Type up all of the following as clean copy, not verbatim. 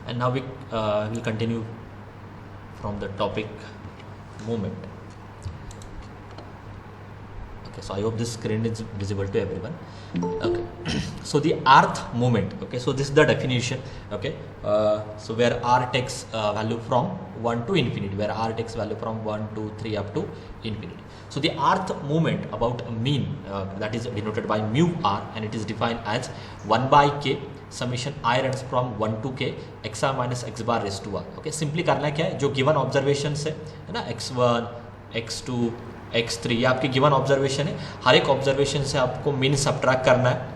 and now we will continue from the topic movement. Okay, so I hope this screen is visible to everyone. Okay, so the earth movement. Okay, so this is the definition. Okay, so where r takes value from 1 to infinity, where r takes value from 1 2 3 up to infinity. So the earth movement about a mean that is denoted by mu r, and it is defined as 1 by k summation I runs from 1 to k xr minus x bar raised to r. Okay, simply करना क्या है, जो given observation है ना, x1 x2 x3 ये आपकी given observation है, हर एक ऑब्जर्वेशन से आपको मीन सब्ट्रैक्ट करना है.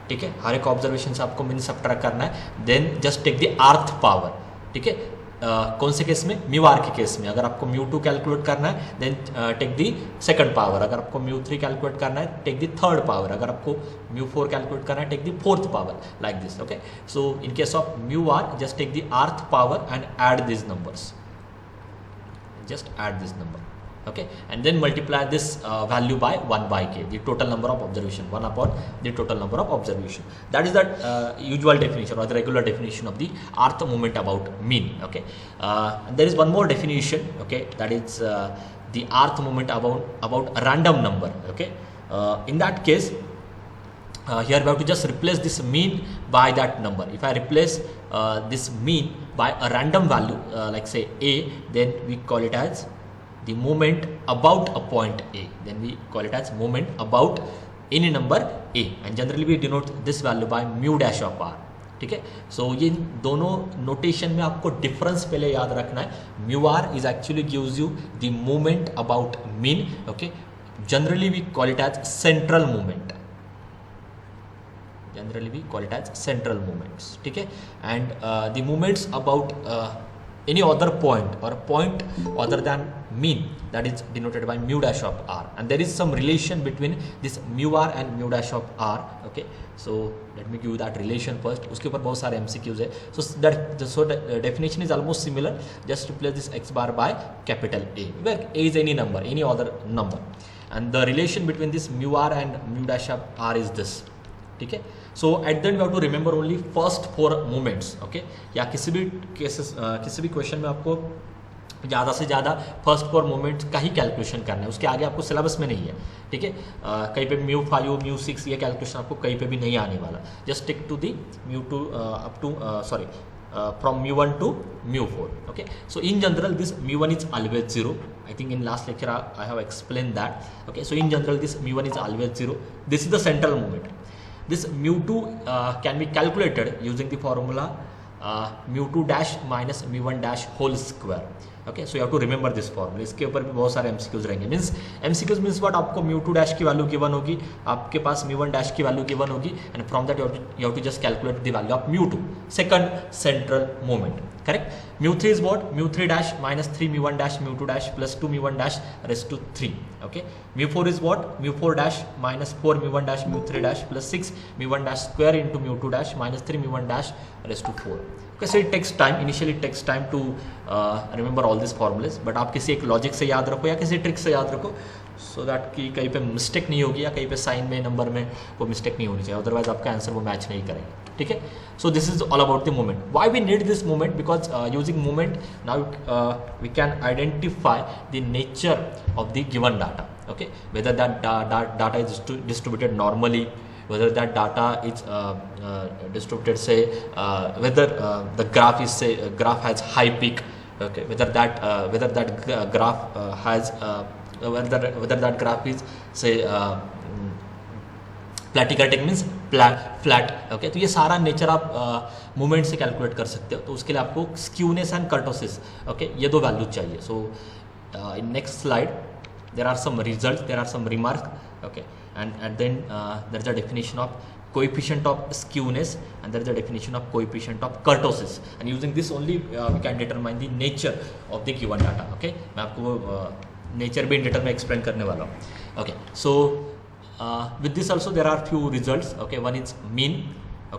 ठीक है, हर एक ऑब्जर्वेशन से आपको मीन सब्ट्रैक्ट करना है. Then just take the rth power. ठीक है, कौन से केस में, म्यू आर के केस में. अगर आपको म्यू 2 कैलकुलेट करना है then take the second power. अगर आपको म्यू 3 कैलकुलेट करना है टेक दी थर्ड पावर. अगर आपको म्यू 4 कैलकुलेट करना है take the fourth power, like this. Okay, so in case of mu r just take the rth power and add this numbers, just add this number. Okay, and then multiply this value by 1 by k, the total number of observation, 1 upon the total number of observation. That is the usual definition or the regular definition of the earth movement about mean. Okay, and there is one more definition. Okay, that is the earth movement about a random number. Okay, in that case here we have to just replace this mean by that number. If I replace this mean by a random value like say a, then we call it as the moment about a point a. Then we call it as moment about any number a, and generally we denote this value by mu dash of r. ठीक है, सो ये दोनों notation में आपको difference पहले याद रखना है. Mu r is actually gives you the moment about mean. Okay, generally we call it as central moment. Generally we call it as central movements. ठीक है, and the movements about any other point or point other than mean, that is denoted by mu dash of r, and there is some relation between this mu r and mu dash of r. Okay, so let me give you that relation first. उसके ऊपर बहुत सारे MCQs है. So the definition is almost similar. Just replace this x bar by capital A, where A is any number, any other number, and the relation between this mu r and mu dash of r is this. ठीक है, so at the end we have to remember only first 4 moments. Okay, या किसी भी cases किसी भी question में आपको ज़्यादा से ज़्यादा फर्स्ट 4 मोमेंट्स का ही कैलकुलेशन करना है, उसके आगे आपको सिलेबस में नहीं है. ठीक है, कहीं पे म्यू 5 म्यू 6 ये कैलकुलेशन आपको कहीं पे भी नहीं आने वाला. Just tick to the mu 2 up to sorry from mu 1 to mu 4. Okay, so in general this mu 1 is always 0. I think in last lecture I have explained that. Okay, so in general this mu 1 is always 0. This is the central moment. This mu 2 can be calculated using the formula mu 2 dash minus mu 1 dash whole square. Okay, so you have to remember this formula. इसके ऊपर भी बहुत सारे MCQs रहेंगे. Means MCQs means what, आपको mu 2 dash की value given होगी, आपके पास mu 1 dash की वैल्यू गिवन होगी, and from that you have to just calculate the value of mu 2 second central moment. Correct, mu 3 is what, mu 3 dash minus 3 mu 1 dash mu 2 dash plus 2 mu 1 dash raised to 3. Okay, mu 4 is what, mu 4 dash minus 4 mu 1 dash mu 3 dash plus 6 mu 1 dash square into mu 2 dash minus 3 mu 1 dash raised to 4. Okay, so it takes time, initially it takes time to remember all these formulas, but आप किसी एक logic से याद रखो या किसी trick से याद रखो, सो दैट कि कहीं पे मिस्टेक नहीं होगी या कहीं पे साइन में नंबर में वो मिस्टेक नहीं होनी चाहिए, अदरवाइज आपका आंसर वो मैच नहीं करेंगे. ठीक है, so this is all about the moment. Why we need this moment, because using moment now we can identify the nature of the given data. Okay, whether that data is distributed normally, whether that data is distributed, say whether the graph is, say graph has high peak. Okay, whether that graph has whether that graph is, say plateautic means flat. Okay, तो ये सारा nature आप movement से calculate कर सकते हो. तो उसके लिए आपको स्क्यूनेस एंड कर्टोसिस, ओके, ये 2 वैल्यू चाहिए. So in next slide there are some results, there are some remarks. Okay, and then there is a definition of coefficient of skewness, and there is a definition of coefficient of kurtosis, and using this only we can determine the nature of the given data. Okay, मैं आपको nature भी in detail में explain करने वाला हूँ. Okay, so with this also there are few results. Okay, one is mean.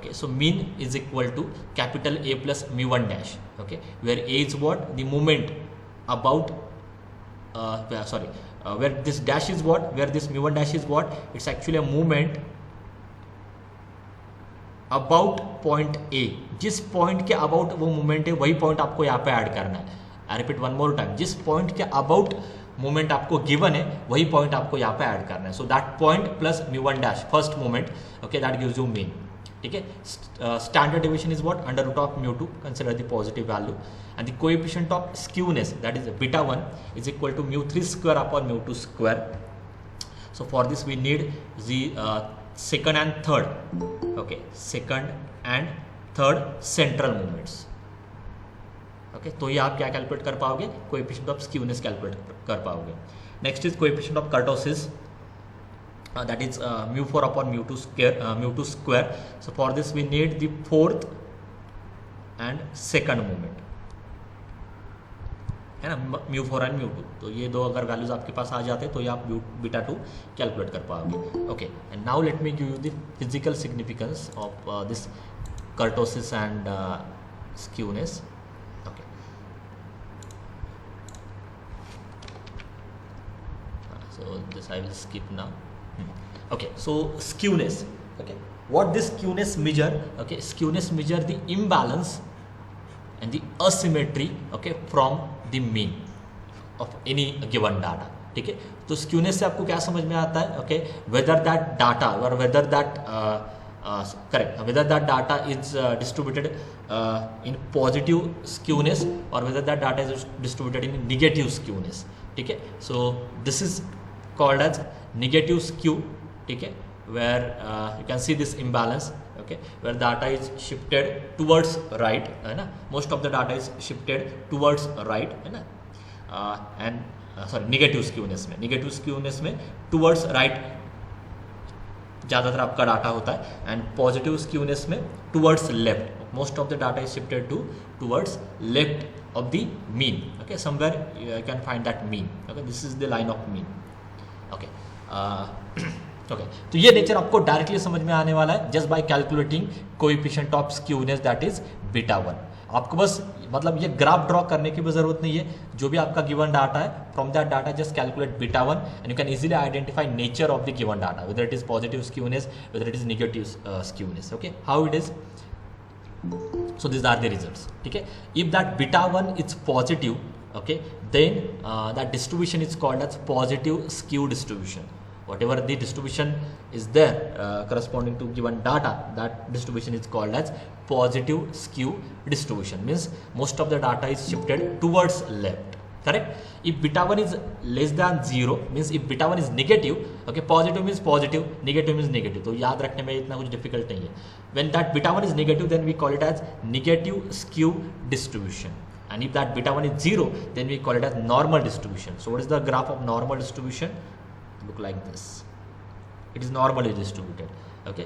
Okay, so mean is equal to capital A plus mu 1 dash. Okay, where A is what, the moment about where this dash is what, where this mu 1 dash is what, it's actually a movement about point A, जिस point के about वो movement है वही point आपको यहाँ पे add करना है। I repeat one more time, जिस पॉइंट के अबाउट मूवमेंट आपको गिवन है वही पॉइंट आपको यहाँ पे ऐड करना है। So that point plus mu one dash first movement, okay, that gives you mean. ठीक है, standard deviation is what, under root of mu two, consider the positive value, and the coefficient of skewness that is beta 1 is equal to mu 3 square upon mu 2 square. So for this we need the second and third, okay, second and third central movements, okay, तो ये आप क्या calculate कर पाओगे, coefficient of skewness calculate कर पाओगे। Next is coefficient of kurtosis, that is mu 4 upon mu 2 square. So for this we need the fourth and second movement, है ना, म्यू 4 एंड म्यू 2। तो ये दो अगर वैल्यूज आपके पास आ जाते तो ये आप बीटा 2 कैलकुलेट कर पाओगे। Okay, and now let me give you the physical significance of this kurtosis and skewness. Okay, so this I will skip now. Okay, so skewness, okay, what this skewness measure, okay, skewness measure the imbalance and the asymmetry, okay, from the mean of any given data। ठीक है, तो skewness से आपको क्या समझ में आता है, ओके, वेदर दैट डाटा और whether that correct, whether that data is distributed in positive skewness और whether that data is distributed in negative skewness. ठीक है, so this is called as negative skew. ठीक है, where you can see this imbalance, okay, where data is shifted towards right, है ना, most of the data is shifted towards right, है ना, and sorry negative skewness में towards right ज़्यादातर आपका data होता है, and positive skewness में towards left, most of the data is shifted towards left of the mean, okay, somewhere you can find that mean, okay, this is the line of mean, okay, okay, तो ये nature आपको directly समझ में आने वाला है just by calculating coefficient of skewness that is beta 1। आपको बस मतलब ये ग्राफ ड्रॉ करने की भी जरूरत नहीं है, जो भी आपका गिवन डाटा है from that data just calculate beta 1 and you can easily identify nature of the given data, whether it is positive skewness, whether it is negative skewness. Okay, how it is, so these are the results। ठीक है, if that beta 1 is positive, okay, then that distribution is called as positive skew distribution। whatever the distribution is there corresponding to given data, that distribution is called as positive skew distribution, means most of the data is shifted towards left, correct। if beta 1 is less than 0 means if beta 1 is negative, okay, positive means positive, negative means negative, तो याद रखने में इतना कुछ difficult नहीं है। when that beta 1 is negative then we call it as negative skew distribution, and if that beta 1 is 0 then we call it as normal distribution। so what is the graph of normal distribution, look like this, it is normally distributed, okay,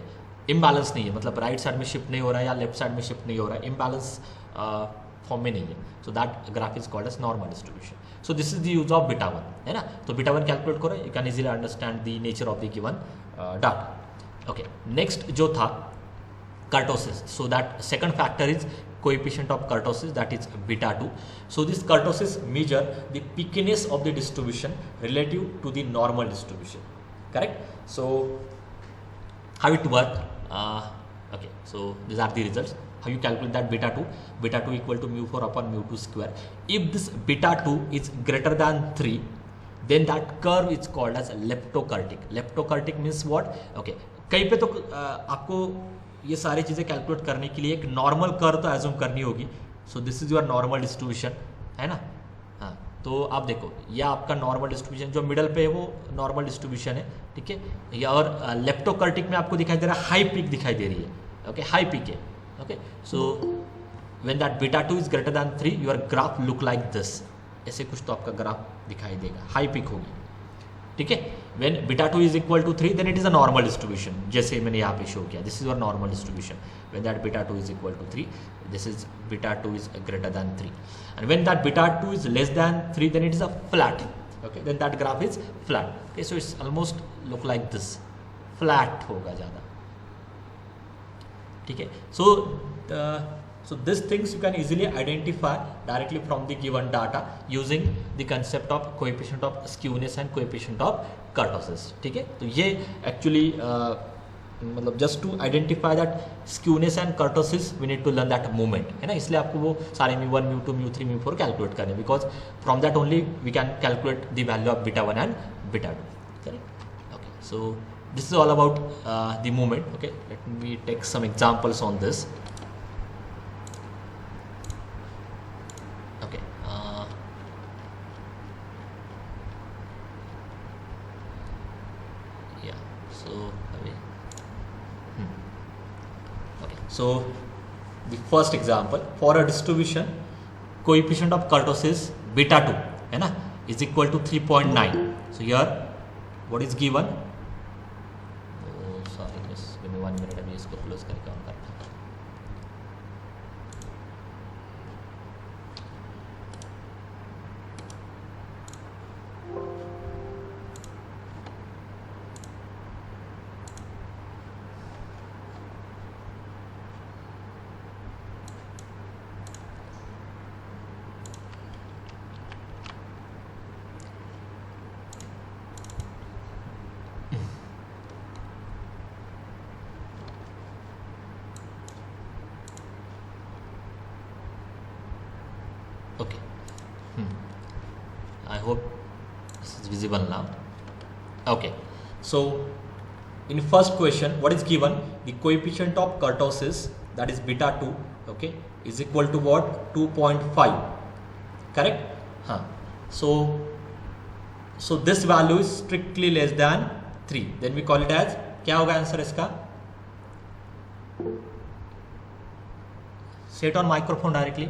imbalance नहीं है, मतलब right side में shift नहीं हो रहा है या left side में शिफ्ट नहीं हो रहा है, imbalance फॉर्म में नहीं है, so that graph is called as normal distribution। so this is the use of beta 1, है ना, तो beta 1 कैलकुलेट करो, you can easily understand the nature of the given data। okay, next जो था kurtosis, so that second factor is coefficient of kurtosis, that is beta 2। so this kurtosis measure the peakiness of the distribution relative to the normal distribution, correct। so how it work, okay, so these are the results, how you calculate that beta 2 equal to mu 4 upon mu 2 square। if this beta 2 is greater than 3 then that curve is called as leptokurtic means what, okay, कहीं पे तो आपको ये सारी चीज़ें calculate करने के लिए एक नॉर्मल कर्व तो एज्यूम करनी होगी। सो this is your normal distribution, है ना, हाँ, तो आप देखो ये आपका नॉर्मल डिस्ट्रीब्यूशन जो मिडल पे है वो नॉर्मल डिस्ट्रीब्यूशन है। ठीक है, या और लेप्टोकर्टिक में आपको दिखाई दे रहा है हाई पीक दिखाई दे रही है, ओके, हाई पीक है। Okay, so when that beta 2 is greater than 3 your graph look like this, ऐसे कुछ तो आपका ग्राफ दिखाई देगा, हाई पीक होगी। ठीक है, when beta 2 is equal to 3 then it is a normal distribution, जैसे मैंने यहाँ पे शो किया, this is your normal distribution. When that beta 2 is equal to 3 this is beta 2 is greater than 3 and when that beta 2 is less than 3 then it is a flat, okay, then that graph is flat. Okay, so it's almost look like this, flat होगा ज़्यादा। ठीक है, so these things you can easily identify directly from the given data using the concept of coefficient of skewness and coefficient of kurtosis। ठीक है, तो ये actually मतलब just to identify that skewness and kurtosis we need to learn that movement, है ना, इसलिए आपको वो सारे μ1 μ2 μ3 μ4 कैलकुलेट करने, because from that only we can calculate the value of β1 and β2, correct. Okay, so this is all about the movement. Okay, let me take some examples on this. Okay, yeah, so so the first example, for a distribution coefficient of kurtosis β2, है ना, is equal to 3.9. so here what is given, oh sorry, just give me 1 minute, अभी इसको close करके on करता हूँ. Okay, I hope this is visible now. Okay, so in first question, what is given? The coefficient of kurtosis, that is β2, okay, is equal to what? 2.5, correct? So this value is strictly less than 3, then we call it as, क्या होगा answer इसका? Say it on microphone directly.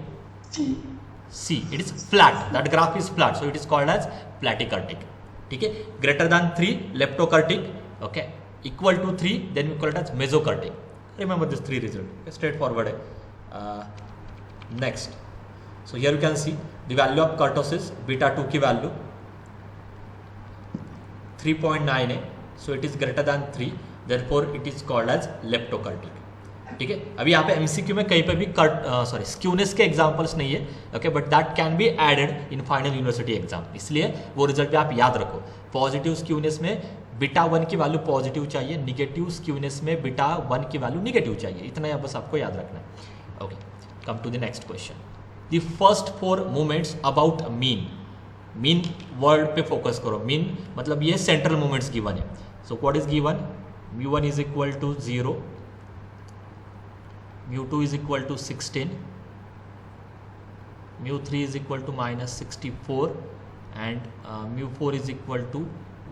C, it is flat, that graph is flat, so it is called as platykurtic. ठीक है, greater than 3 leptokurtic, okay, equal to 3, then we call it as mesokurtic. Remember this 3 result, okay, straightforward है. Next, so here you can see the value of kurtosis β2 की value 3.9 है, so it is greater than 3, therefore it is called as leptokurtic. ठीक है, अभी यहाँ पे MCQ में कहीं पे भी स्क्यूनेस के एग्जांपल्स नहीं है, okay, but that can be added in final university exam, इसलिए वो रिजल्ट भी आप याद रखो. पॉजिटिव स्क्यूनेस में β1 की वैल्यू पॉजिटिव चाहिए, निगेटिव स्क्यूनेस में β1 की वैल्यू निगेटिव चाहिए, इतना बस आपको याद रखना है. Okay, come to the next question. The first 4 movements about mean word पे फोकस करो. मीन मतलब ये सेंट्रल मूवमेंट्स गिवन है. So what is given? μ1 is equal to 0, μ2 is equal to 16, μ3 is equal to minus 64, and μ4 is equal to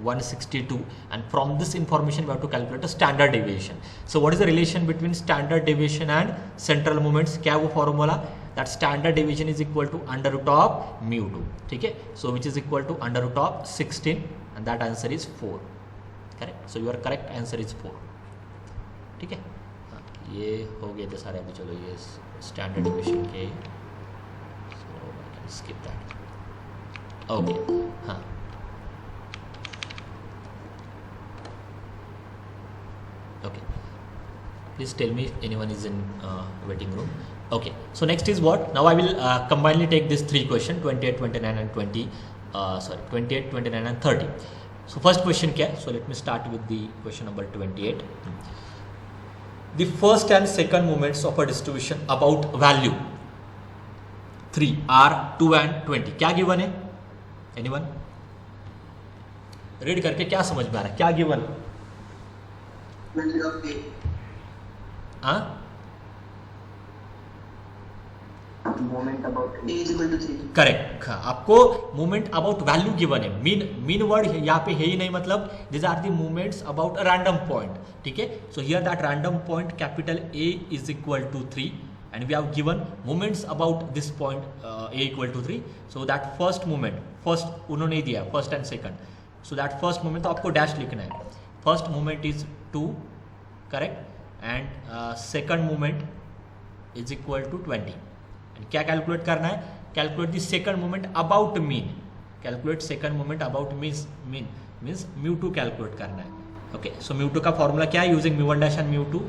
162, and from this information we have to calculate a standard deviation. So what is the relation between standard deviation and central moments? क्या वो formula? That standard deviation is equal to under root of μ2, ठीक है, so which is equal to under root of 16, and that answer is 4, correct. So your correct answer is 4, ठीक है. ये हो गए थे सारे. अभी चलो ये स्टैंडर्ड डिविएशन के, so I can skip that. Okay, हाँ, okay, please tell me if anyone is in waiting room. Okay, so next is what? Now I will combinely take this 3 question, 28, 29 and 28, 29 and 30. So first question क्या है? So let me start with the question number 28. The first and second moments of a distribution about value 3 are 2 and 20. क्या given है? Anyone? Read करके क्या समझ में आ रहा है? क्या गिवन? हाँ, moment about a is equal to 3. Correct. आपको मूवमेंट अबाउट वैल्यू गिवन है. मीन वर्ड यहाँ पे है ही नहीं, मतलब this are the movements about a random point, ठीक है. So here that random point capital A is equal to 3, and we have given movements about this point A equal to 3. So that first movement, first उन्होंने दिया first and second, so that first movement तो आपको dash लिखना है. First movement is 2, correct, and second movement is equal to 20. क्या calculate करना है? Calculate the second moment about mean. Calculate second moment about mean means μ2 calculate करना है. Okay, so μ2 का फॉर्मूला क्या है? Using μ1 dash and μ2.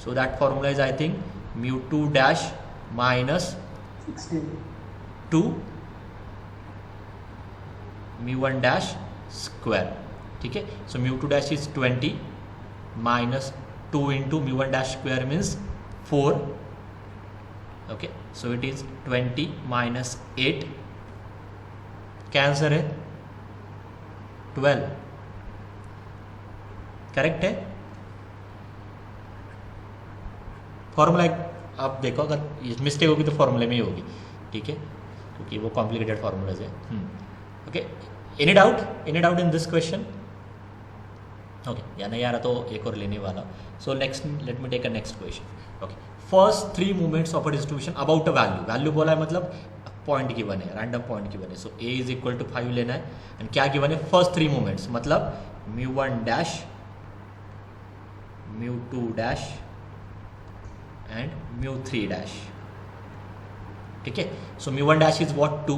So that formula is I think μ2 dash minus 2 μ1 dash square, ठीक है. सो μ2 dash is 20 minus 2 into mu1 dash square means 4. Okay, so it is 20 minus 8. क्या answer है? 12. करेक्ट है? Formula आप देखो, अगर मिस्टेक होगी तो फॉर्मूले में ही होगी, ठीक है, क्योंकि वो कॉम्प्लिकेटेड फॉर्मूलाज है. Okay, any doubt in this question? Okay, या नहीं आ रहा तो एक और लेने वाला. So next, let me take a next question. Okay, first 3 movements of a distribution about a value बोला है, मतलब पॉइंट गिवन है, रैंडम पॉइंट गिवन है. So A is equal to 5 लेना है. एंड क्या गिवन है? फर्स्ट 3 मूवमेंट्स, मतलब mu1 dash, mu2 dash and mu3 dash. ठीक है, सो mu1 dash is what? 2,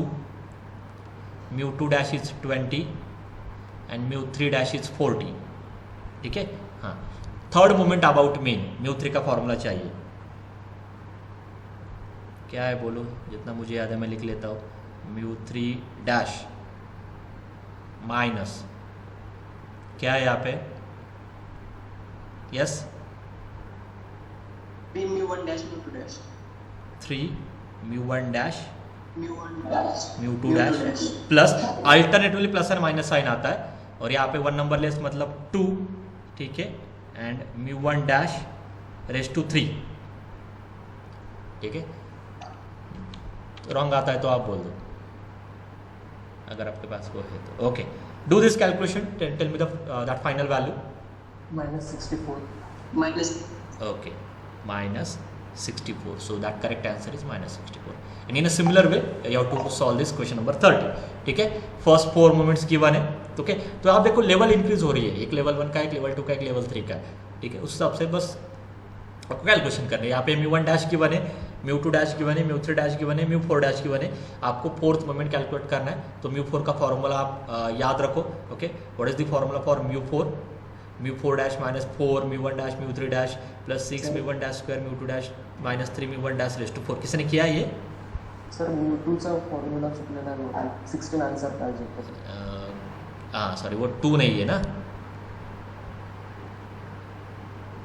mu2 dash is 20 and mu3 dash is 40. ठीक है, हाँ. Third movement about mean, mu3 का फॉर्मूला चाहिए. क्या है बोलो, जितना मुझे याद है मैं लिख लेता हूँ. mu3 डैश माइनस क्या है यहाँ पे? Yes, 3 mu1 dash mu2 dash. 3 mu1 dash mu1 dash mu2 dash plus, alternatively plus and minus sign आता है, और यहाँ पे 1 नंबर लेस मतलब 2. ठीक है, and mu1 dash raise to 3. ठीक है, रॉन्ग आता है तो आप बोल दो अगर आपके पास वो है तो. Okay, do this calculation, tell me that final value. -64. Minus. Okay, minus 64. So that correct answer is minus 64. And in a similar way, you have to solve this question number 30. ठीक है, फर्स्ट 4 मोमेंट्स गिवन है. Okay, तो आप देखो level increase हो रही है, एक लेवल 1 का, एक लेवल 2 का, एक लेवल 3 का. ठीक है, उस हिसाब से बस आपको कैलकुलेशन करना है. यहाँ पे mu1 डैश गिवन है, mu2 डैश गिवन है, mu3 डैश गिवन है, mu4 डैश गिवन है. आपको फोर्थ मोमेंट कैलकुलेट करना है, तो mu4 का फॉर्मूला आप याद रखो. Okay, what is the formula for mu4? mu4 dash minus 4 mu1 dash mu3 dash plus 6 mu1 dash square mu2 dash minus 3 mu1 dash raised to 4. किसने किया ये? सर mu2 चा फॉर्मूला चुकलेला आहे, 16 आन्सर पाहिजे. हाँ सॉरी, वो 2 नहीं है ना,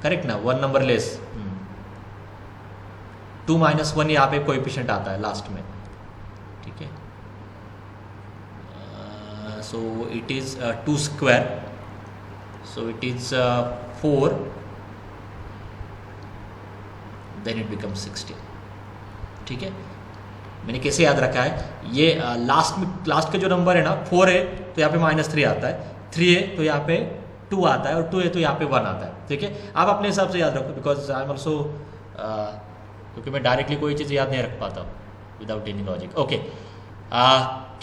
करेक्ट ना, 1 नंबर लेस. 2 minus 1 यहाँ पे कोएफिशिएंट आता है लास्ट में. ठीक है, so it is 2 square, so it is 4, then it becomes 16. ठीक है, मैंने कैसे याद रखा है ये? लास्ट का जो नंबर है ना 4 है तो यहाँ पे -3 आता है, 3 है तो यहाँ पे 2 आता है, और 2 है तो यहाँ पे 1 आता है. ठीक है, आप अपने हिसाब से याद रखो, बिकॉज आई एम ऑल्सो, क्योंकि मैं डायरेक्टली कोई चीज़ याद नहीं रख पाता without any logic. Okay,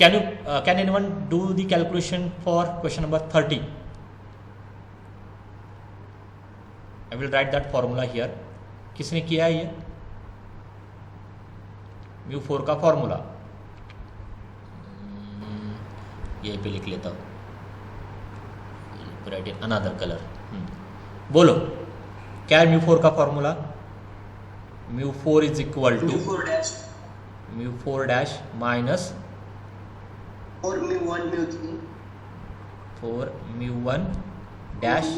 can anyone do the calculation for question number 30? I will write that formula here. किसने किया है ये? mu4 का फॉर्मूला ये पे लिख लेता हूँ, write in another color. बोलो क्या है mu4 का formula? mu4 is equal to mu4 dash minus 4 mu1 mu3 4 mu1 dash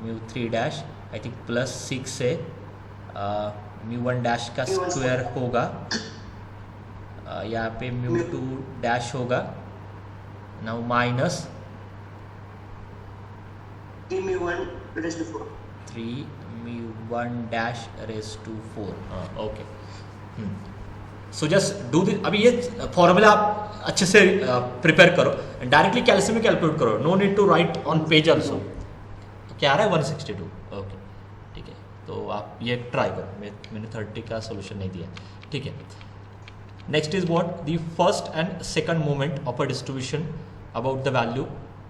mu3 dash, I think plus 6 से mu1 डैश का स्क्वायर होगा, यहाँ पे mu2 डैश होगा, now minus 3 mu1 raised to 4. 3 mu1 dash raise to 4. Okay, so just do this. अभी ये formula आप अच्छे से प्रिपेयर करो, डायरेक्टली कैलकुलेशन में कैलकुलेट करो, no need to write on page also. क्या आ रहा है? 162. ओके, ठीक है, तो आप ये ट्राई करो. मैंने 30 का सोल्यूशन नहीं दिया. ठीक है, next is what? The first and second moment of a distribution about the value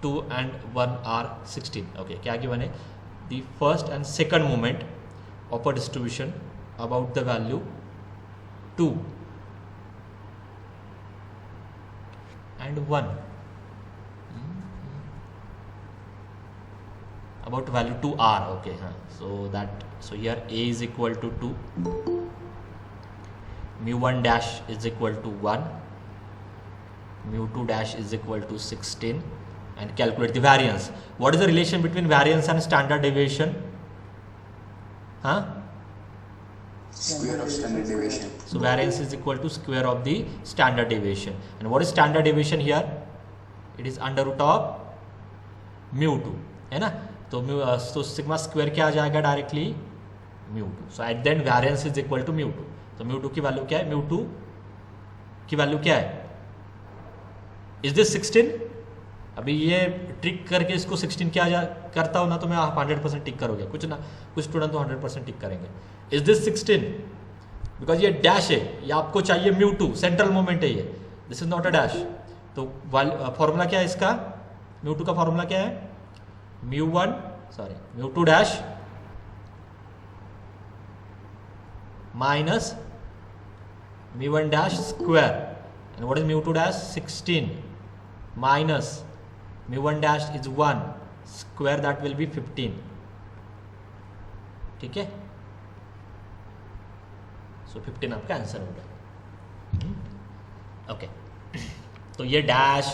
2 and 1 are 16. Okay, क्या गिवन है? The first and second moment of a distribution about the value 2 and 1. About value 2 r. Okay, so here a is equal to 2, mu1 dash is equal to 1, mu2 dash is equal to 16, and calculate the variance. What is the relation between variance and standard deviation? हाँ, Square of standard deviation. so variance is equal to square of the standard deviation. And what is standard deviation here? It is under root of mu2, है ना. तो sigma square क्या आ जाएगा directly mu2. So at then variance is equal to mu2. तो mu2 की value क्या है? mu2 की वैल्यू क्या है? Is this 16? अभी ये ट्रिक करके इसको 16 क्या करता हो ना तो मैं आप 100% टिक करोगे, कुछ ना कुछ स्टूडेंट तो 100% टिक करेंगे. Is this 16? बिकॉज ये डैश है, ये आपको चाहिए mu2, सेंट्रल मोमेंट है ये, this is not a dash. तो फॉर्मूला क्या है इसका? mu2 का फॉर्मूला क्या है? mu2 dash minus mu1 dash square. And what is mu2 dash? 16 minus mu1 dash is 1 square, that will be 15. ठीक है, सो 15 आपका आंसर होगा. ओके, तो ये डैश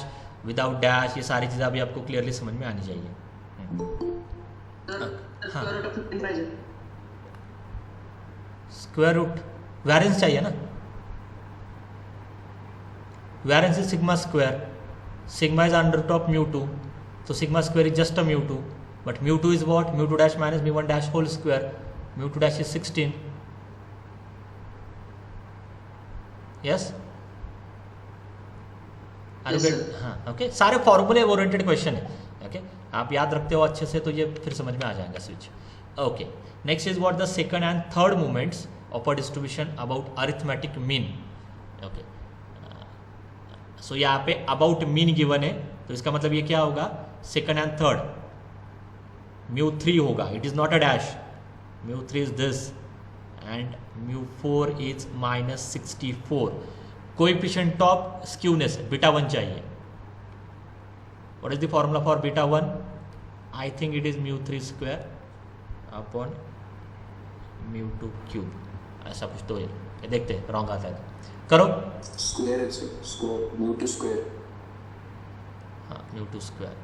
विदाउट डैश ये सारी चीज़ें अभी आपको क्लियरली समझ में आनी चाहिए. हाँ, स्क्वायर रूट वेरिएंस चाहिए ना. Variance is sigma square. Sigma is under root of mu2, so sigma square is just a mu2, but mu2 is what? mu2 dash minus mu1 dash whole square. mu2 dash is 16. Yes? Yes, sir. हाँ, okay. सारे फॉर्मूले oriented question है. Okay, आप याद रखते हो अच्छे से तो ये फिर समझ में आ जाएगा switch. Okay, next is what the second and third moments of a distribution about arithmetic mean. Okay, so यहाँ पे अबाउट मीन गिवन है, तो इसका मतलब ये क्या होगा? सेकंड एंड थर्ड mu3 होगा. It is not a dash. mu3 is this and mu4 is minus 64. Coefficient of skewness beta 1 चाहिए. What is the formula for beta 1? I think it is mu3 square upon mu2 cube, ऐसा कुछ तो है. देखते हैं wrong आता है करो. Square is square. mu2 square. हाँ, mu2 square,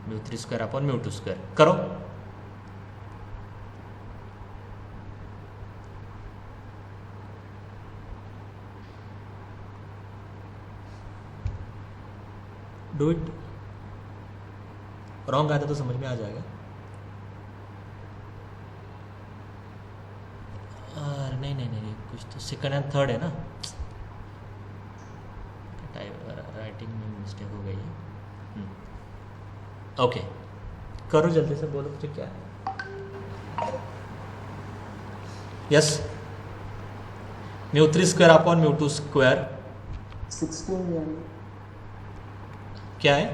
mu3 square upon mu2 square करो. Do it. रॉन्ग आता तो समझ में आ जाएगा. नहीं, कुछ तो सेकंड एंड थर्ड है ना. राइटिंग में मिस्टेक हो गई है. ओके, करो जल्दी से, बोलो मुझे क्या है. Yes, mu3 square upon mu2 square 16 क्या है?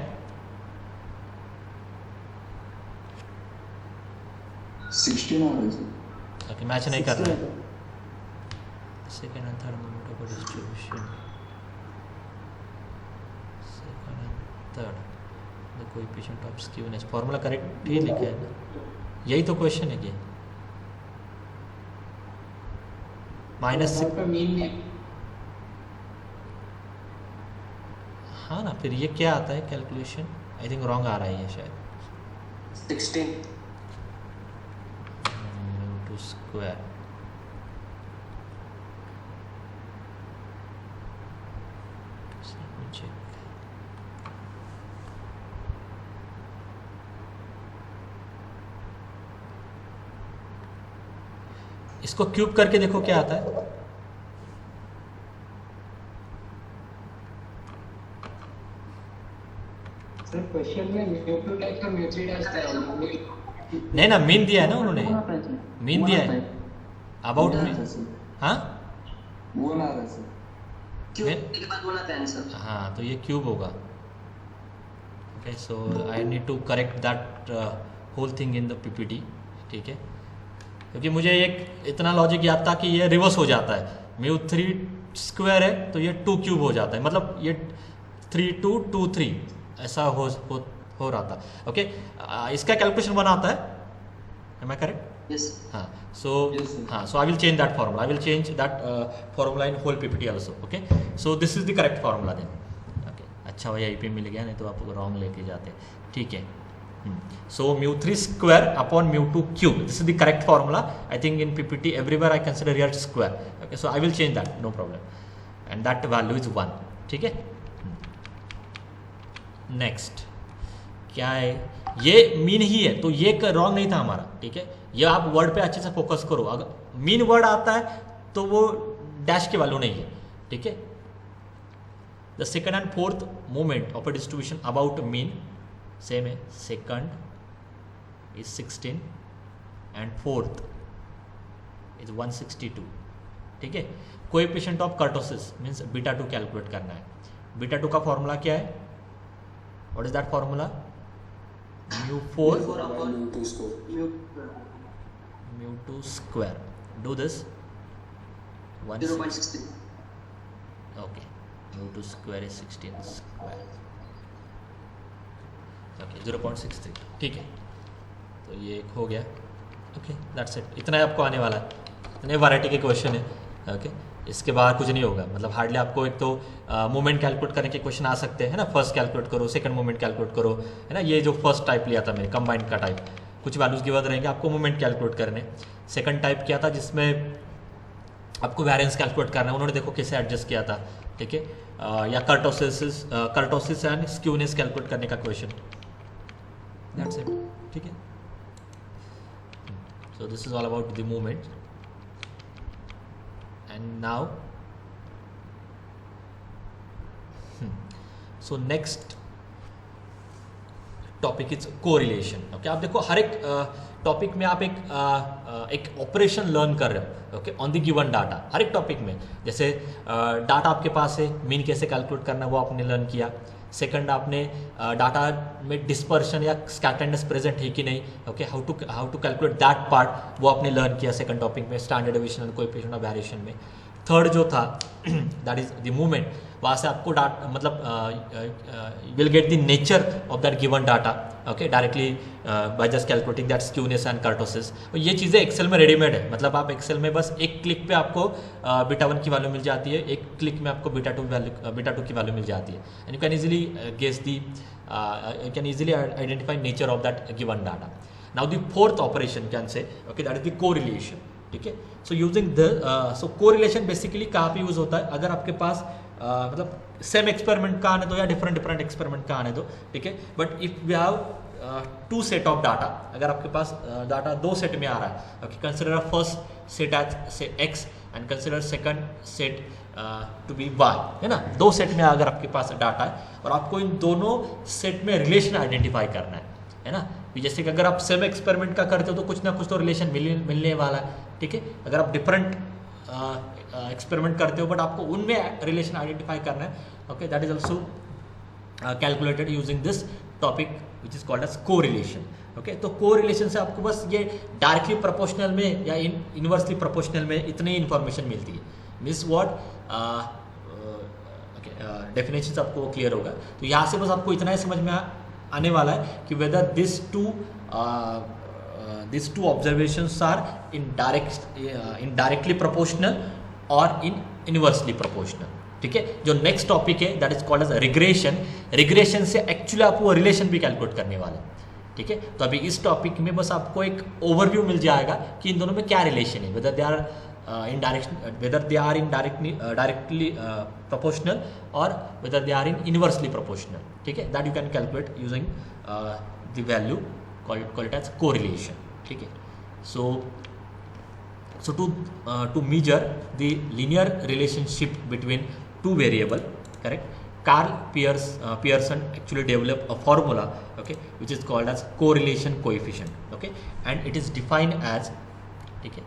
16 आ रहा है. ओके, मैच नहीं कर रहा है. Second and third moment of distribution, second and third the coefficient of skewness. Formula correct ही लिखा है ना, यही तो क्वेश्चन है कि माइनस. हाँ ना, फिर ये क्या आता है कैलकुलेशन? आई थिंक रॉन्ग आ रहा है ये शायद. 16 mu2 स्क्वायर इसको क्यूब करके देखो क्या आता है. सर क्वेश्चन में mu2 डैश और mu3 डैश नहीं ना, मीन दिया है ना उन्होंने, मीन दिया है अबाउट मीन. हाँ, वो ना रहा सर. क्यूब के बाद बोला था आंसर. हाँ, तो ये क्यूब होगा. Okay, so I need to correct that whole thing in the PPT. ठीक है, क्योंकि मुझे एक इतना लॉजिक याद था कि ये रिवर्स हो जाता है. mu3 स्क्वायर है तो ये 2 क्यूब हो जाता है, मतलब ये 3 2 2 3 ऐसा हो रहा था. ओके, इसका कैलकुलेशन बना आता है. Am I correct? Yes. हाँ, so I will change that formula. I will change that formula in whole PPT also. Okay, so this is the correct formula then. Okay, अच्छा हुआ यहीं पे मिल गया, नहीं तो आप रॉन्ग लेके जाते. ठीक है, So mu3 square upon mu2 cube. This is the correct formula. I think in PPT everywhere I consider here square. Okay, so I will change that, no problem. And that value is 1. ठीक है. Next क्या है, ये mean he है तो ये wrong नहीं था हमारा. ठीक है, ये आप वर्ड पे अच्छे से फोकस करो. अगर मीन वर्ड आता है तो वो डैश की वैल्यू नहीं है. ठीक है. The second and fourth moment of a distribution about mean same है. Second is 16 and fourth is 162. ठीक है. Coefficient of kurtosis means beta 2 calculate करना है. बीटा 2 का फॉर्मूला क्या है? What is that formula? mu4 mu2 square. Do this. 0.63. Okay. mu2 square is 16 square. Okay, 0.63. ठीक है. तो ये एक हो गया. Okay, that's it. इतना ही आपको आने वाला है. इतने वैरायटी के क्वेश्चन है. ओके, इसके बाद कुछ नहीं होगा. मतलब हार्डली आपको एक तो मोमेंट कैलकुलेट करने के क्वेश्चन आ सकते हैं ना. फर्स्ट कैलकुलेट करो, सेकंड मोमेंट कैलकुलेट करो, है ना. ये जो फर्स्ट टाइप लिया था मैंने कंबाइंड का टाइप, कुछ वैल्यूज गिवन रहेंगे आपको मोमेंट कैलकुलेट करने. सेकंड टाइप किया था जिसमें आपको वेरिएंस कैलकुलेट करना है. उन्होंने देखो कैसे एडजस्ट किया था. ठीक है. या कर्टोसिस एंड स्क्यूनेस कैलकुलेट करने का क्वेश्चन. That's it. ठीक है. So this is all about the movement. And now so next topic is correlation. Okay, आप देखो हर एक टॉपिक में आप एक ऑपरेशन लर्न कर रहे हो. Okay, on the given data. हर एक टॉपिक में जैसे डाटा आपके पास है, मीन कैसे कैलकुलेट करना वो आपने लर्न किया. सेकंड आपने डाटा में डिस्पर्शन या स्कैटर्डनेस प्रेजेंट है कि नहीं. Okay, how to calculate that part वो आपने लर्न किया सेकंड टॉपिक में, standard deviation and coefficient of variation में. थर्ड जो था दैट इज द मूवमेंट. वहाँ से आपको डाटा मतलब will get the nature of that given data. Okay, directly by just calculating that skewness and kurtosis. ये चीज़ें एक्सेल में रेडीमेड है. मतलब आप एक्सेल में बस एक क्लिक पे आपको बीटा 1 की वैल्यू मिल जाती है, एक क्लिक में आपको बीटा 2 की वैल्यू मिल जाती है. And you can easily guess the, you can easily identify nature of that given data. Now the fourth operation can say, okay, that is the correlation. ठीक है. So using the so correlation basically कहाँ पे use होता है? अगर आपके पास मतलब same experiment का आने दो या डिफरेंट एक्सपेरिमेंट का आने दो. ठीक है. But if we have 2 set of data, अगर आपके पास डाटा 2 सेट में आ रहा है, okay, consider first set as से x and consider second set to be y, है ना. 2 सेट में अगर आपके पास डाटा है और आपको इन दोनों सेट में रिलेशन आइडेंटिफाई करना है ना. जैसे कि अगर आप सेम एक्सपेरिमेंट का करते हो तो कुछ ना कुछ तो रिलेशन मिलने वाला है. ठीक है. अगर आप डिफरेंट एक्सपेरिमेंट करते हो बट आपको उनमें रिलेशन आइडेंटिफाई करना है. Okay, that is also calculated using this topic which is called as correlation. Okay, तो कोरिलेशन से आपको बस ये डायरेक्टली प्रोपोर्शनल में या इनवर्सली प्रोपोर्शनल में इतनी इंफॉर्मेशन मिलती है. मीन्स व्हाट, डेफिनेशन आपको क्लियर होगा. तो यहाँ से बस आपको इतना ही समझ में आने वाला है कि whether this two observations are indirectly proportional और इनवर्सली प्रोपोर्शनल. ठीक है. जो नेक्स्ट टॉपिक है that is called as regression. Regression से एक्चुअली आप वो रिलेशन भी कैलकुलेट करने वाले हैं. ठीक है. तो अभी इस टॉपिक में बस आपको एक ओवरव्यू मिल जाएगा कि इन दोनों में क्या रिलेशन है, whether they are directly proportional और whether they are inversely proportional. ठीक है. That you can calculate using the value call it as correlation. ठीक है. So to measure the linear relationship between two variable, correct, Carl Pearson actually developed a formula, okay, which is called as correlation coefficient. Okay, and it is defined as, okay,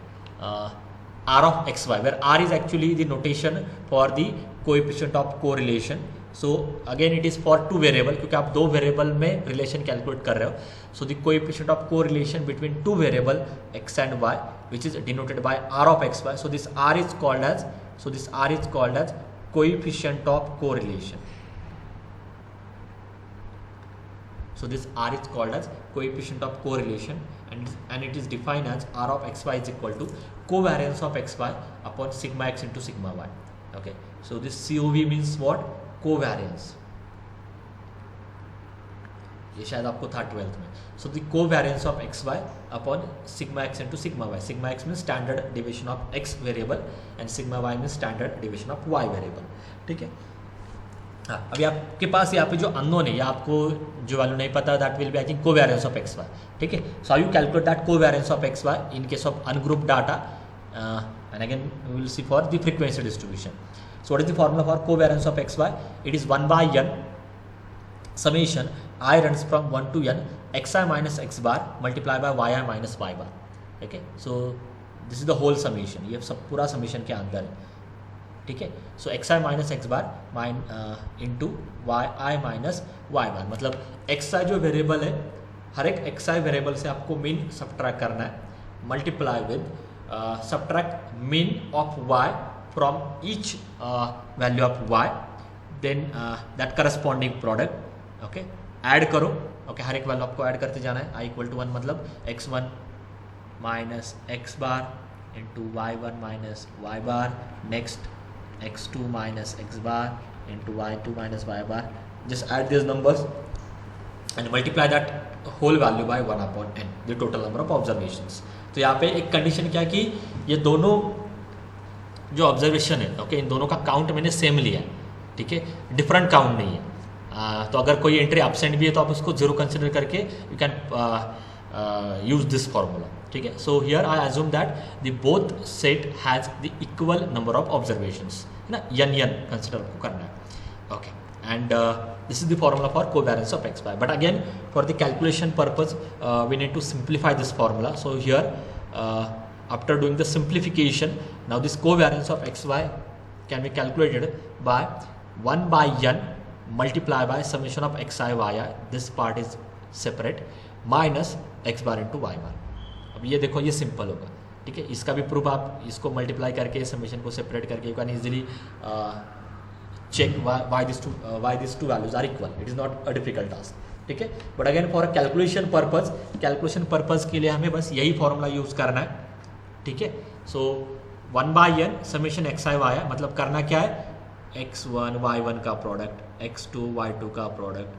r of xy, where r is actually the notation for the coefficient of correlation. So again it is for 2 variable, क्योंकि आप 2 variable में relation calculate कर रहे हो. So the coefficient of correlation between 2 variable x and y, which is denoted by r of xy. So this r is called as coefficient of correlation. So this r is called as coefficient of correlation, and it is defined as r of xy is equal to covariance of xy upon sigma x into sigma y. Okay, so this COV means what? Covariance. ये शायद आपको था 12th में. So the covariance of xy upon sigma x into sigma y. Sigma x means standard deviation of x variable and sigma y means standard deviation of y variable. ठीक है. हाँ, अभी आपके पास यहाँ पे जो अननोन है या आपको जो वैल्यू नहीं पता that will be I think covariance of X Y. ठीक है. So you calculate that covariance of X Y in case of ungroup data and again we will see for the frequency distribution. So what is the formula for covariance of X Y? It is 1/n summation I runs from 1 to n xi minus x bar multiply by yi minus y bar. Okay, so this is the whole summation. ये सब पूरा summation के अंदर है. ठीक है. सो xi minus x bar into yi minus y बार, मतलब xi जो वेरिएबल है हर एक xi वेरिएबल से आपको मीन सब्ट्रैक्ट करना है, multiply with subtract mean of y from each value of y, then that corresponding product. Okay, add करो. Okay, हर एक वैल्यू आपको ऐड करते जाना है. i इक्वल टू 1 मतलब x1 minus x bar into y1 minus y bar, next x2 minus x bar into y2 minus y bar. Just add these numbers and multiply that whole value by 1 upon n, the total number of observations. तो यहाँ पे एक condition क्या कि ये दोनों जो observation है, ओके, इन दोनों का काउंट मैंने सेम लिया है. ठीक है, डिफरेंट काउंट नहीं है. तो अगर कोई एंट्री एब्सेंट भी है तो आप उसको जीरो कंसिडर करके you can use this formula. ठीक है. So here I assume that the both set has the equal number of observations, है ना, n कंसिडर आपको करना है. Okay, and this is the formula for covariance of X Y. But again for the calculation purpose we need to simplify this formula. So here after doing the simplification, now this covariance of X Y can be calculated by 1/n multiply by summation of xi yi, this part is separate, minus x bar into y bar. अब ये देखो ये simple होगा. ठीक है. इसका भी proof आप इसको मल्टीप्लाई करके समेशन को सेपरेट करके you can easily check why these two values are equal. It is not a difficult task. ठीक है. But again for calculation purpose के लिए हमें बस यही फॉर्मूला यूज करना है. ठीक है. सो 1/n समेशन xi yi, मतलब करना क्या है, x1 y1 का प्रोडक्ट, x2 y2 का प्रोडक्ट,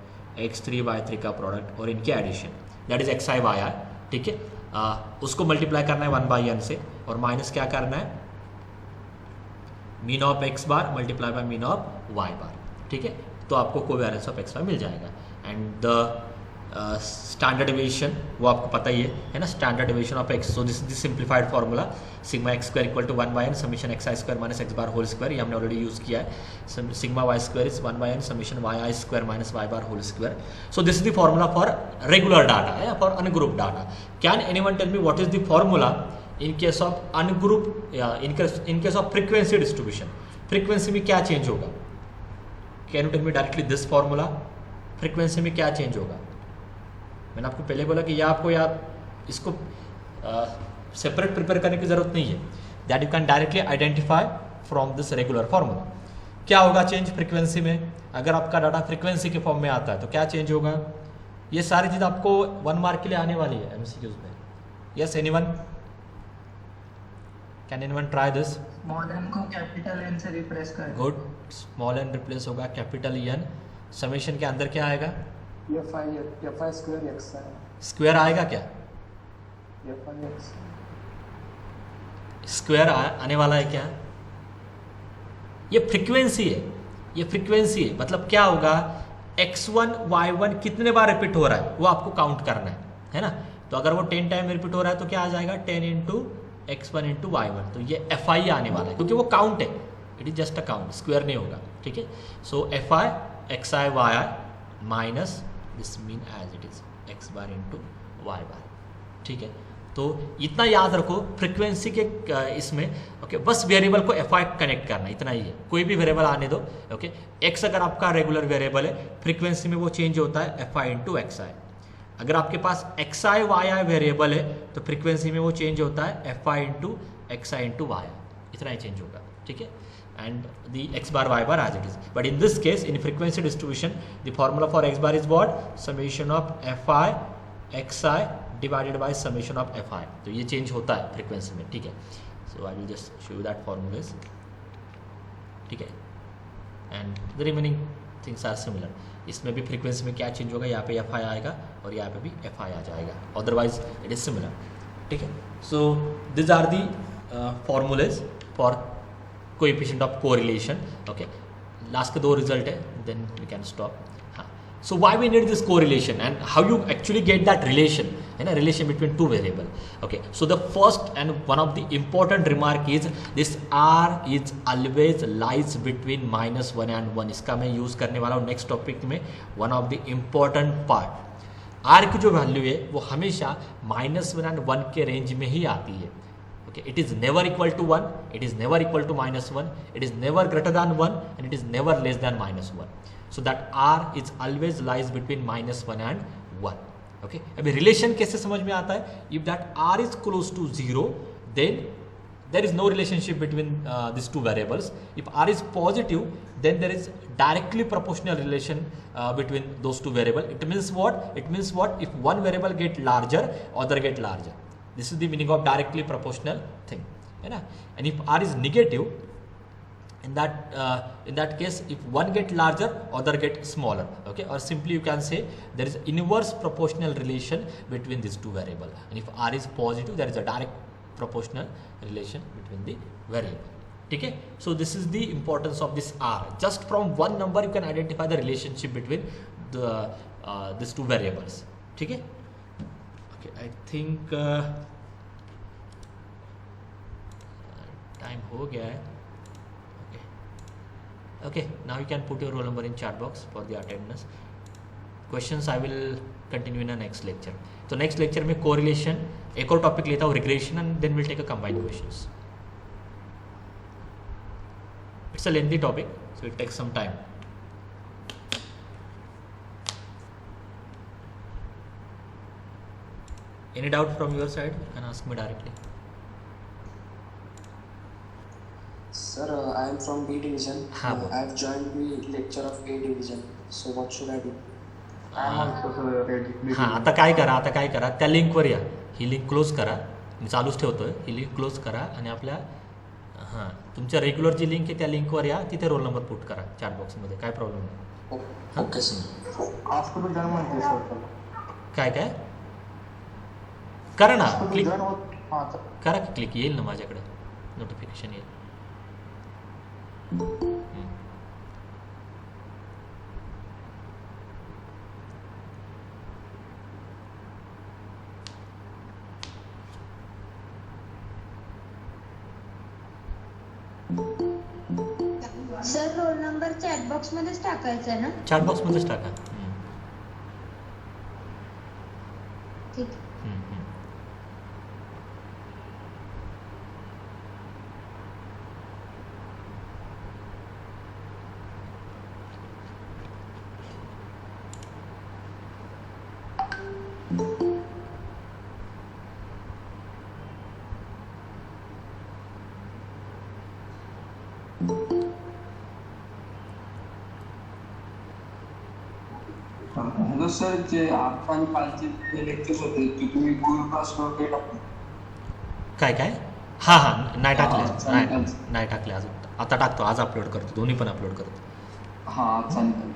x3 y3 का प्रोडक्ट और इनके addition, that is xi yi. ठीक है. उसको मल्टीप्लाई करना है 1/n से और माइनस क्या करना है, mean of x bar multiply by mean of y bar. ठीक है. तो आपको कोवेरियंस ऑफ एक्स वाई मिल जाएगा. एंड द स्टैंडर्ड डेविएशन वो आपको पता ही है ना, standard deviation of x. So this is the simplified formula, sigma x square equal to 1/n summation x i square minus x bar whole square. ये हमने already use किया है. Sigma y square is 1/n summation y i square minus y bar whole square. So this is the formula for regular data या for ungroup data. Can anyone tell me what is the formula in case of ungroup या in case of frequency distribution? Frequency में क्या change होगा? Can you tell me directly this formula? Frequency में क्या change होगा? मैंने आपको पहले बोला कि आपको इसको सेपरेट प्रिपेयर करने की जरूरत नहीं है, that you can directly identify from this regular formula. क्या होगा चेंज फ्रीक्वेंसी में? अगर आपका डाटा फ्रीक्वेंसी के फॉर्म में आता है तो क्या चेंज होगा? ये सारी चीज़ आपको 1 मार्क के लिए आने वाली है एमसीक्यूज में. Yes anyone? Can anyone try this? Small n को कैपिटल N से रिप्लेस करें. गुड. स्मॉल n रिप्लेस होगा कैपिटल N. समेशन के अंदर क्या आएगा? fi स्क्वायर एक्स स्क्वायर आएगा क्या? fi x स्क्वायर आने वाला है क्या? ये फ्रीक्वेंसी है, ये फ्रीक्वेंसी है. मतलब क्या होगा, x1 y1 कितने बार रिपीट हो रहा है वो आपको काउंट करना है ना. तो अगर वो 10 टाइम रिपीट हो रहा है तो क्या आ जाएगा, 10 इंटू x1 इंटू y1. तो ये fi आने वाला है क्योंकि वो काउंट है, it is just a count, square नहीं होगा. ठीक है. सो fi xi yi minus this mean as it is x bar into y bar. ठीक है. तो इतना याद रखो फ्रीक्वेंसी के इसमें. ओके, बस वेरिएबल को fi कनेक्ट करना, इतना ही है. कोई भी वेरिएबल आने दो. ओके, x अगर आपका रेगुलर वेरिएबल है, फ्रीक्वेंसी में वो चेंज होता है fi इंटू xi. अगर आपके पास xi yi वेरिएबल है तो फ्रीक्वेंसी में वो चेंज होता है fi into xi into yi. इतना ही चेंज होगा. ठीक है. and the x bar y bar as it is. But in this case, in frequency distribution, the formula for x bar is what? Summation of fi xi divided by summation of fi. तो ये change होता है frequency में. ठीक है. So I will just show you that formulas. ठीक है. And the remaining things are similar. इसमें भी फ्रीक्वेंसी में क्या चेंज होगा, यहाँ पे एफ आई आएगा और यहाँ पे भी एफ आई आ जाएगा, अदरवाइज इट इज सिमिलर. ठीक है. So these are the formulas for coefficient of correlation. Okay, last के 2 रिजल्ट है, देन वी कैन स्टॉप. हाँ, so why we need this correlation and how you actually get that relation, है ना, relation between 2 variable. Okay, so the first and one of the important remark is this r is always lies between -1 and 1. इसका मैं use करने वाला हूँ next topic में. One of the important part, r की जो वैल्यू है वो हमेशा -1 and 1 के रेंज में ही आती है. Okay, it is never equal to 1, it is never equal to -1, it is never greater than 1 and it is never less than -1. So that r is always lies between -1 and 1. Okay, अभी relation कैसे समझ में आता है? If that r is close to 0, then there is no relationship between these two variables. If r is positive, then there is directly proportional relation between those two variables. It means what? It means what? If one variable get larger, other get larger. This is the meaning of directly proportional thing, है ना. And if r is negative, in that case, if one get larger, other get smaller. Okay, or simply you can say there is inverse proportional relation between these two variables. And if r is positive, there is a direct proportional relation between the variable. ठीक है. So this is the importance of this r. Just from one number you can identify the relationship between the these two variables. ठीक है. I think time हो गया है. Okay, now you can put your roll number in chat box for the attendance. Questions I will continue in the next lecture. तो next lecture में correlation एक और topic लेता हूँ, regression, and then we'll take a combined questions. It's a lengthy topic, so it takes some time. Any doubt from your side? You can ask me directly. Sir, I am from B division. हाँ, बोल. I have joined the lecture of A division. So what should I do? I am also ready. हां, आता काय करा, त्या लिंकवर या. ही link close करा, मी चालूच ठेवतोय. ही लिंक क्लोज करा आणि आपल्या हां, तुमच्या रेग्युलर जी लिंक आहे त्या लिंकवर या, तिथे रोल नंबर पुट करा चॅट बॉक्समध्ये, काय प्रॉब्लेम नाही. Okay, sir. After the join म्हणते सर. काय करा ना, क्लिक join होत. हां सर. करा की क्लिक, येईल ना माझ्याकडे नोटिफिकेशन येईल. Sir roll number chat box मध्येच टाकायचा आहे ना? चॅट बॉक्समध्येच टाका. ठीक. हॅलो सर, जे आता आणि कालचे लेक्चर्स होते ते तुम्ही गुगल क्लासवर काही टाकले? काय हां नाही टाकले, नाही टाकले अजून. आता टाकतो, आज अपलोड करतो, दोन्ही पण अपलोड करतो. हां, चालेल.